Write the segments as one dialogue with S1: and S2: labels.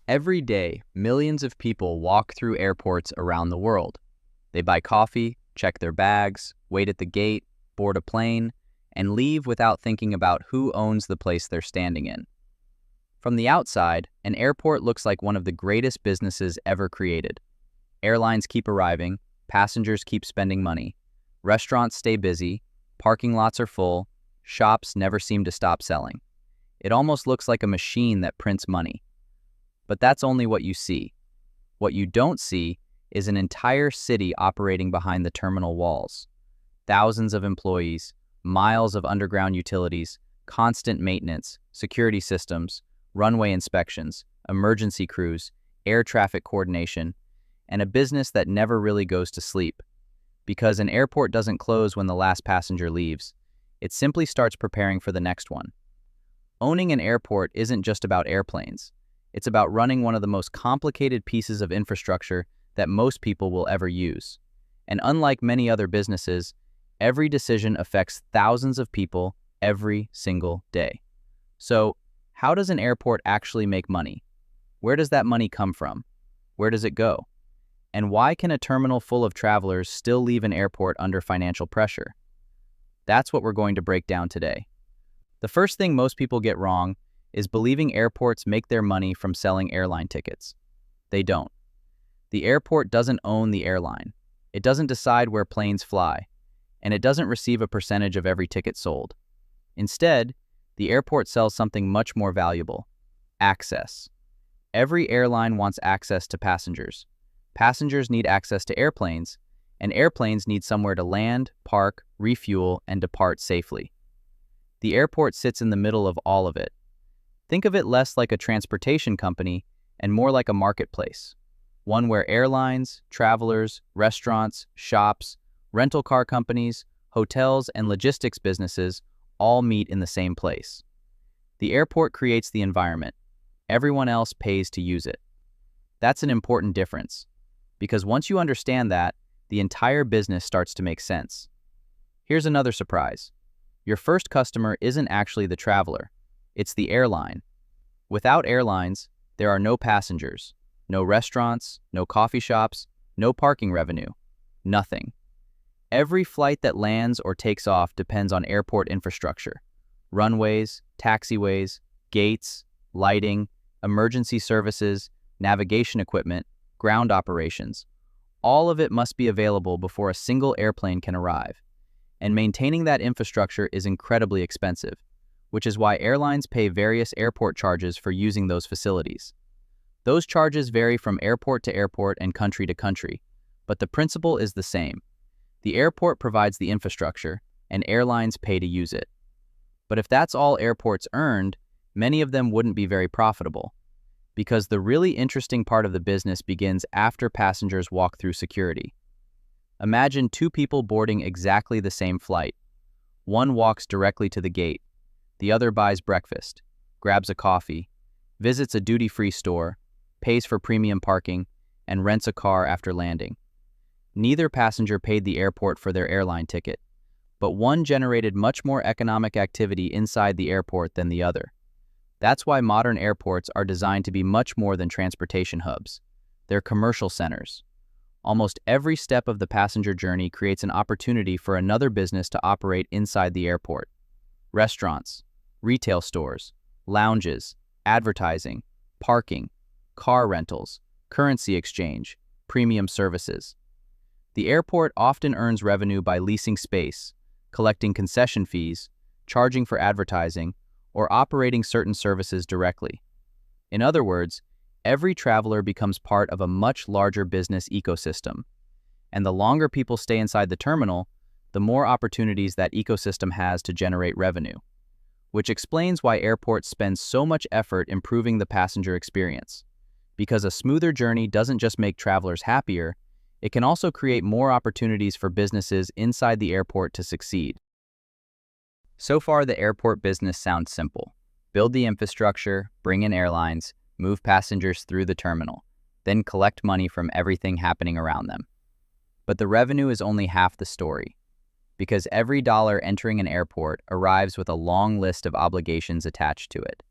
S1: Every day, millions of people walk through airports around the world. They buy coffee, check their bags, wait at the gate, board a plane, and leave without thinking about who owns the place they're standing in. From the outside, an airport looks like one of the greatest businesses ever created. Airlines keep arriving, passengers keep spending money, restaurants stay busy, parking lots are full, shops never seem to stop selling. It almost looks like a machine that prints money. But that's only what you see. What you don't see is an entire city operating behind the terminal walls. Thousands of employees, miles of underground utilities, constant maintenance, security systems, runway inspections, emergency crews, air traffic coordination, and a business that never really goes to sleep. Because an airport doesn't close when the last passenger leaves. It simply starts preparing for the next one. Owning an airport isn't just about airplanes. It's about running one of the most complicated pieces of infrastructure that most people will ever use. And unlike many other businesses, every decision affects thousands of people every single day. So, how does an airport actually make money? Where does that money come from? Where does it go? And why can a terminal full of travelers still leave an airport under financial pressure? That's what we're going to break down today. The first thing most people get wrong is believing airports make their money from selling airline tickets. They don't. The airport doesn't own the airline. It doesn't decide where planes fly, and it doesn't receive a percentage of every ticket sold. Instead, the airport sells something much more valuable: access. Every airline wants access to passengers. Passengers need access to airplanes, and airplanes need somewhere to land, park, refuel, and depart safely. The airport sits in the middle of all of it. Think of it less like a transportation company and more like a marketplace, one where airlines, travelers, restaurants, shops, rental car companies, hotels, and logistics businesses all meet in the same place. The airport creates the environment. Everyone else pays to use it. That's an important difference, because once you understand that, the entire business starts to make sense. Here's another surprise. Your first customer isn't actually the traveler. It's the airline. Without airlines, there are no passengers, no restaurants, no coffee shops, no parking revenue, nothing. Every flight that lands or takes off depends on airport infrastructure: runways, taxiways, gates, lighting, emergency services, navigation equipment, ground operations. All of it must be available before a single airplane can arrive. And maintaining that infrastructure is incredibly expensive, which is why airlines pay various airport charges for using those facilities. Those charges vary from airport to airport and country to country, but the principle is the same. The airport provides the infrastructure, and airlines pay to use it. But if that's all airports earned, many of them wouldn't be very profitable, because the really interesting part of the business begins after passengers walk through security. Imagine two people boarding exactly the same flight. One walks directly to the gate. The other buys breakfast, grabs a coffee, visits a duty-free store, pays for premium parking, and rents a car after landing. Neither passenger paid the airport for their airline ticket, but one generated much more economic activity inside the airport than the other. That's why modern airports are designed to be much more than transportation hubs. They're commercial centers. Almost every step of the passenger journey creates an opportunity for another business to operate inside the airport. Restaurants, retail stores, lounges, advertising, parking, car rentals, currency exchange, premium services. The airport often earns revenue by leasing space, collecting concession fees, charging for advertising, or operating certain services directly. In other words, every traveler becomes part of a much larger business ecosystem. And the longer people stay inside the terminal, the more opportunities that ecosystem has to generate revenue. Which explains why airports spend so much effort improving the passenger experience. Because a smoother journey doesn't just make travelers happier, it can also create more opportunities for businesses inside the airport to succeed. So far, the airport business sounds simple. Build the infrastructure, bring in airlines, move passengers through the terminal, then collect money from everything happening around them. But the revenue is only half the story, because every dollar entering an airport arrives with a long list of obligations attached to it.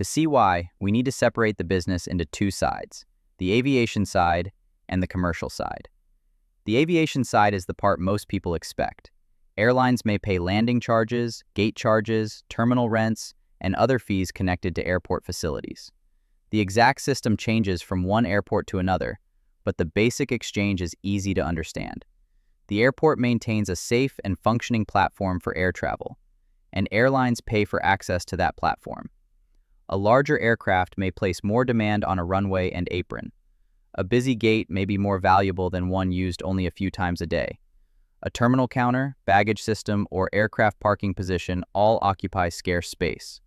S1: To see why, we need to separate the business into two sides, the aviation side and the commercial side. The aviation side is the part most people expect. Airlines may pay landing charges, gate charges, terminal rents, and other fees connected to airport facilities. The exact system changes from one airport to another, but the basic exchange is easy to understand. The airport maintains a safe and functioning platform for air travel, and airlines pay for access to that platform. A larger aircraft may place more demand on a runway and apron. A busy gate may be more valuable than one used only a few times a day. A terminal counter, baggage system, or aircraft parking position all occupy scarce space.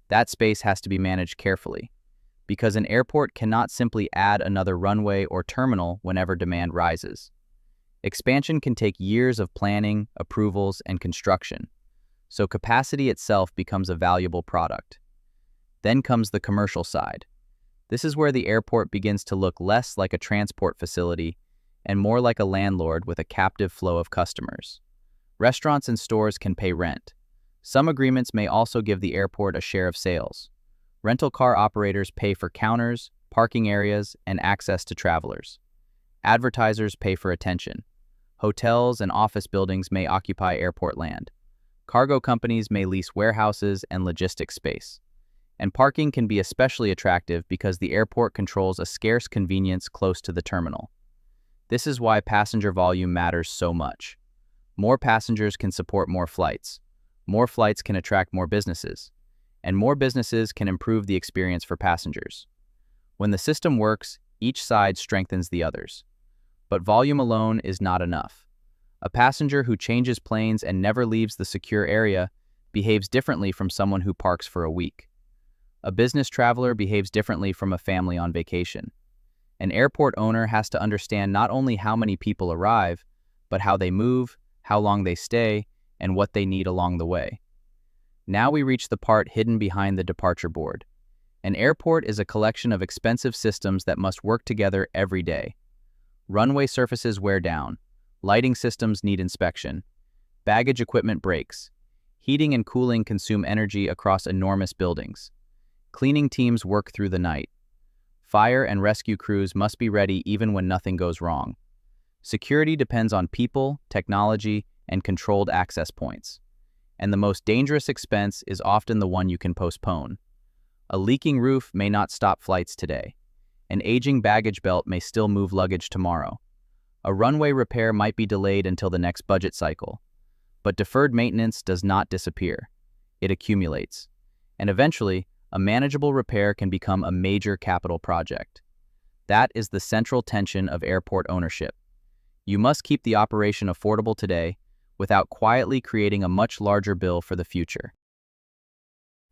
S1: That space has to be managed carefully, because an airport cannot simply add another runway or terminal whenever demand rises. Expansion can take years of planning, approvals, and construction, so capacity itself becomes a valuable product. Then comes the commercial side. This is where the airport begins to look less like a transport facility and more like a landlord with a captive flow of customers. Restaurants and stores can pay rent. Some agreements may also give the airport a share of sales. Rental car operators pay for counters, parking areas, and access to travelers. Advertisers pay for attention. Hotels and office buildings may occupy airport land. Cargo companies may lease warehouses and logistics space. And parking can be especially attractive because the airport controls a scarce convenience close to the terminal. This is why passenger volume matters so much. More passengers can support more flights. More flights can attract more businesses. And more businesses can improve the experience for passengers. When the system works, each side strengthens the others. But volume alone is not enough. A passenger who changes planes and never leaves the secure area behaves differently from someone who parks for a week. A business traveler behaves differently from a family on vacation. An airport owner has to understand not only how many people arrive, but how they move, how long they stay, and what they need along the way. Now we reach the part hidden behind the departure board. An airport is a collection of expensive systems that must work together every day. Runway surfaces wear down. Lighting systems need inspection. Baggage equipment breaks. Heating and cooling consume energy across enormous buildings. Cleaning teams work through the night. Fire and rescue crews must be ready even when nothing goes wrong. Security depends on people, technology, and controlled access points. And the most dangerous expense is often the one you can postpone. A leaking roof may not stop flights today. An aging baggage belt may still move luggage tomorrow. A runway repair might be delayed until the next budget cycle. But deferred maintenance does not disappear. It accumulates. And eventually, a manageable repair can become a major capital project. That is the central tension of airport ownership. You must keep the operation affordable today without quietly creating a much larger bill for the future.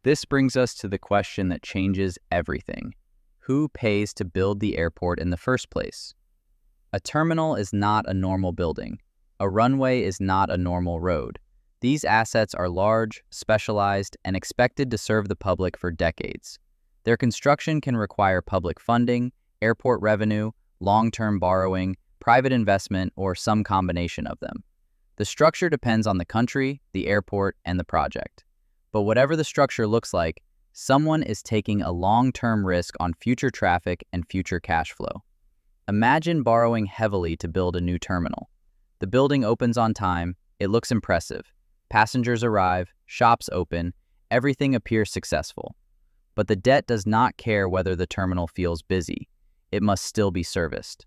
S1: This brings us to the question that changes everything. Who pays to build the airport in the first place? A terminal is not a normal building. A runway is not a normal road. These assets are large, specialized, and expected to serve the public for decades. Their construction can require public funding, airport revenue, long-term borrowing, private investment, or some combination of them. The structure depends on the country, the airport, and the project. But whatever the structure looks like, someone is taking a long-term risk on future traffic and future cash flow. Imagine borrowing heavily to build a new terminal. The building opens on time, it looks impressive. Passengers arrive, shops open, everything appears successful. But the debt does not care whether the terminal feels busy. It must still be serviced.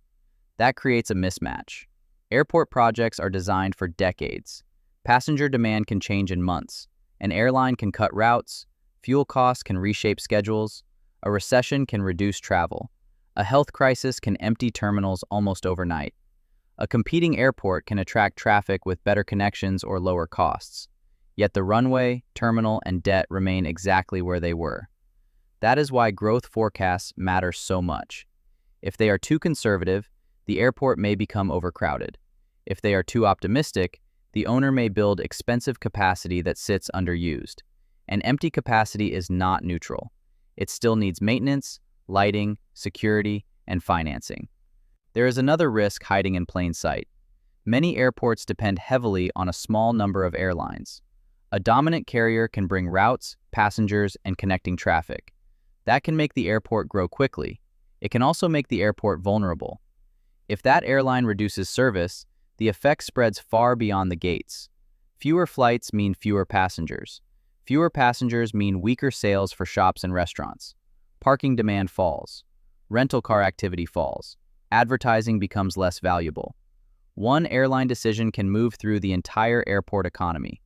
S1: That creates a mismatch. Airport projects are designed for decades. Passenger demand can change in months. An airline can cut routes. Fuel costs can reshape schedules. A recession can reduce travel. A health crisis can empty terminals almost overnight. A competing airport can attract traffic with better connections or lower costs. Yet the runway, terminal, and debt remain exactly where they were. That is why growth forecasts matter so much. If they are too conservative, the airport may become overcrowded. If they are too optimistic, the owner may build expensive capacity that sits underused. And empty capacity is not neutral. It still needs maintenance, lighting, security, and financing. There is another risk hiding in plain sight. Many airports depend heavily on a small number of airlines. A dominant carrier can bring routes, passengers, and connecting traffic. That can make the airport grow quickly. It can also make the airport vulnerable. If that airline reduces service, the effect spreads far beyond the gates. Fewer flights mean fewer passengers. Fewer passengers mean weaker sales for shops and restaurants. Parking demand falls. Rental car activity falls. Advertising becomes less valuable. One airline decision can move through the entire airport economy.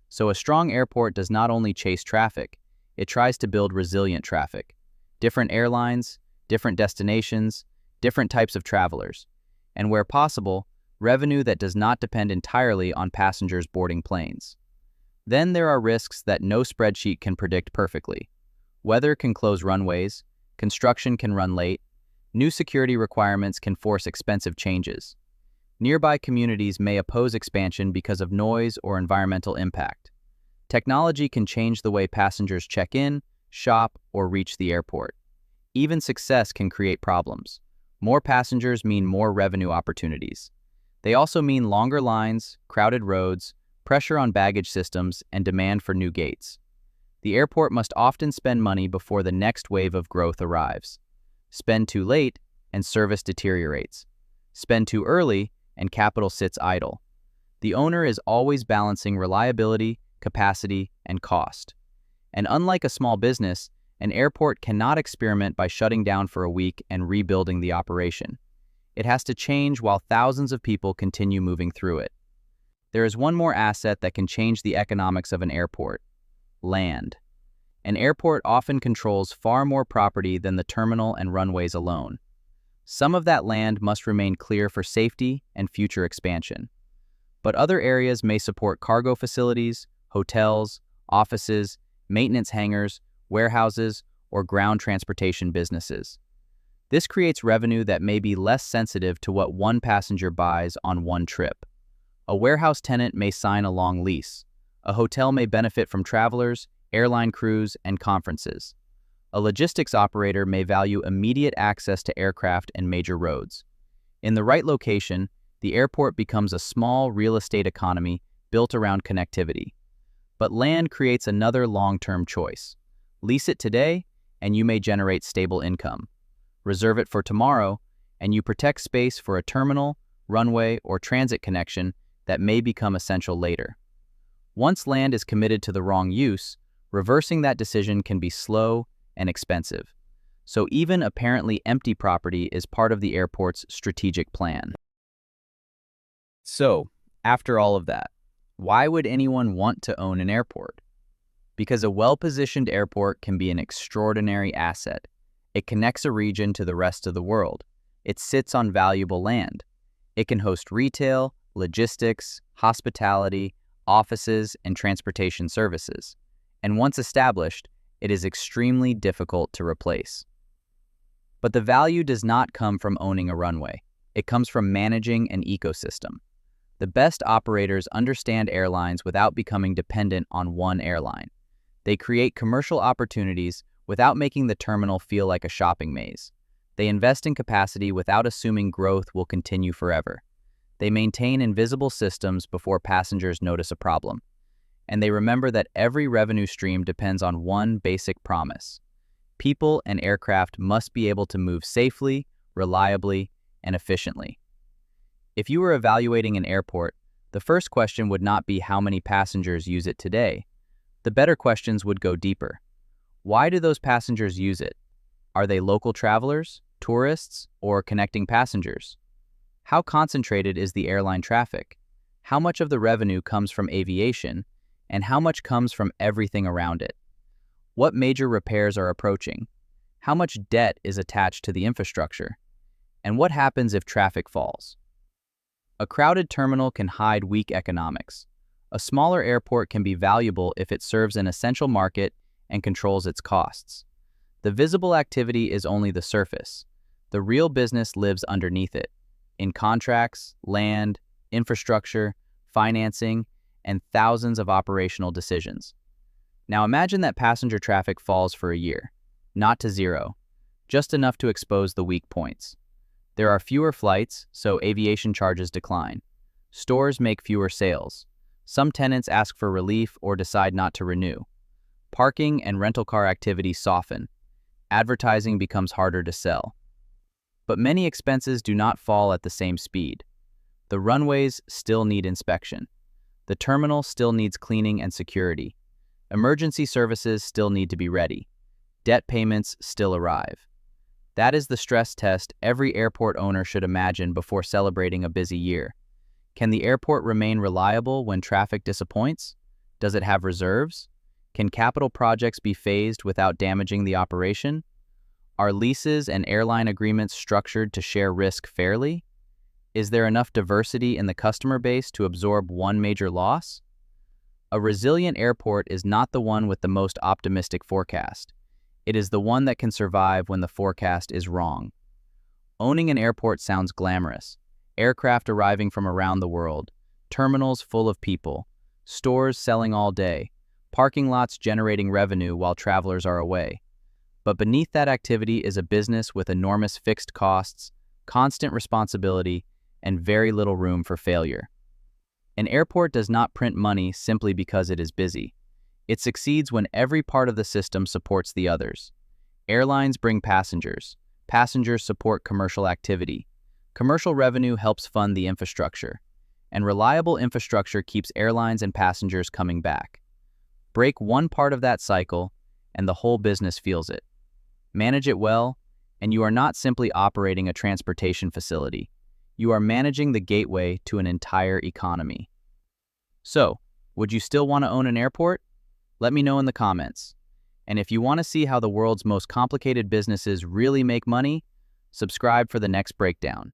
S1: So a strong airport does not only chase traffic, it tries to build resilient traffic. Different airlines, different destinations, different types of travelers. And where possible, revenue that does not depend entirely on passengers boarding planes. Then there are risks that no spreadsheet can predict perfectly. Weather can close runways, construction can run late, new security requirements can force expensive changes. Nearby communities may oppose expansion because of noise or environmental impact. Technology can change the way passengers check in, shop, or reach the airport. Even success can create problems. More passengers mean more revenue opportunities. They also mean longer lines, crowded roads, pressure on baggage systems, and demand for new gates. The airport must often spend money before the next wave of growth arrives. Spend too late, and service deteriorates. Spend too early, and capital sits idle. The owner is always balancing reliability, capacity, and cost. And unlike a small business, an airport cannot experiment by shutting down for a week and rebuilding the operation. It has to change while thousands of people continue moving through it. There is one more asset that can change the economics of an airport: land. An airport often controls far more property than the terminal and runways alone. Some of that land must remain clear for safety and future expansion. But other areas may support cargo facilities, hotels, offices, maintenance hangars, warehouses, or ground transportation businesses. This creates revenue that may be less sensitive to what one passenger buys on one trip. A warehouse tenant may sign a long lease. A hotel may benefit from travelers, airline crews, and conferences. A logistics operator may value immediate access to aircraft and major roads. In the right location, the airport becomes a small real estate economy built around connectivity. But land creates another long-term choice. Lease it today, and you may generate stable income. Reserve it for tomorrow, and you protect space for a terminal, runway, or transit connection that may become essential later. Once land is committed to the wrong use, reversing that decision can be slow and expensive. So even apparently empty property is part of the airport's strategic plan. So, after all of that, why would anyone want to own an airport? Because a well-positioned airport can be an extraordinary asset. It connects a region to the rest of the world. It sits on valuable land. It can host retail, logistics, hospitality, offices, and transportation services. And once established, it is extremely difficult to replace. But the value does not come from owning a runway. It comes from managing an ecosystem. The best operators understand airlines without becoming dependent on one airline. They create commercial opportunities without making the terminal feel like a shopping maze. They invest in capacity without assuming growth will continue forever. They maintain invisible systems before passengers notice a problem. And they remember that every revenue stream depends on one basic promise: people and aircraft must be able to move safely, reliably, and efficiently. If you were evaluating an airport, the first question would not be how many passengers use it today. The better questions would go deeper. Why do those passengers use it? Are they local travelers, tourists, or connecting passengers? How concentrated is the airline traffic? How much of the revenue comes from aviation, and how much comes from everything around it? What major repairs are approaching? How much debt is attached to the infrastructure? And what happens if traffic falls? A crowded terminal can hide weak economics. A smaller airport can be valuable if it serves an essential market and controls its costs. The visible activity is only the surface. The real business lives underneath it, in contracts, land, infrastructure, financing, and thousands of operational decisions. Now imagine that passenger traffic falls for a year, not to zero, just enough to expose the weak points. There are fewer flights, so aviation charges decline. Stores make fewer sales. Some tenants ask for relief or decide not to renew. Parking and rental car activity soften. advertising becomes harder to sell. But many expenses do not fall at the same speed. The runways still need inspection. The terminal still needs cleaning and security. Emergency services still need to be ready. Debt payments still arrive. That is the stress test every airport owner should imagine before celebrating a busy year. Can the airport remain reliable when traffic disappoints? Does it have reserves? Can capital projects be phased without damaging the operation? Are leases and airline agreements structured to share risk fairly? Is there enough diversity in the customer base to absorb one major loss? A resilient airport is not the one with the most optimistic forecast. It is the one that can survive when the forecast is wrong. Owning an airport sounds glamorous. Aircraft arriving from around the world, terminals full of people, stores selling all day, parking lots generating revenue while travelers are away. But beneath that activity is a business with enormous fixed costs, constant responsibility, and very little room for failure. An airport does not print money simply because it is busy. It succeeds when every part of the system supports the others. Airlines bring passengers. Passengers support commercial activity. Commercial revenue helps fund the infrastructure. And reliable infrastructure keeps airlines and passengers coming back. Break one part of that cycle, and the whole business feels it. Manage it well, and you are not simply operating a transportation facility. You are managing the gateway to an entire economy. So, would you still want to own an airport? Let me know in the comments. And if you want to see how the world's most complicated businesses really make money, subscribe for the next breakdown.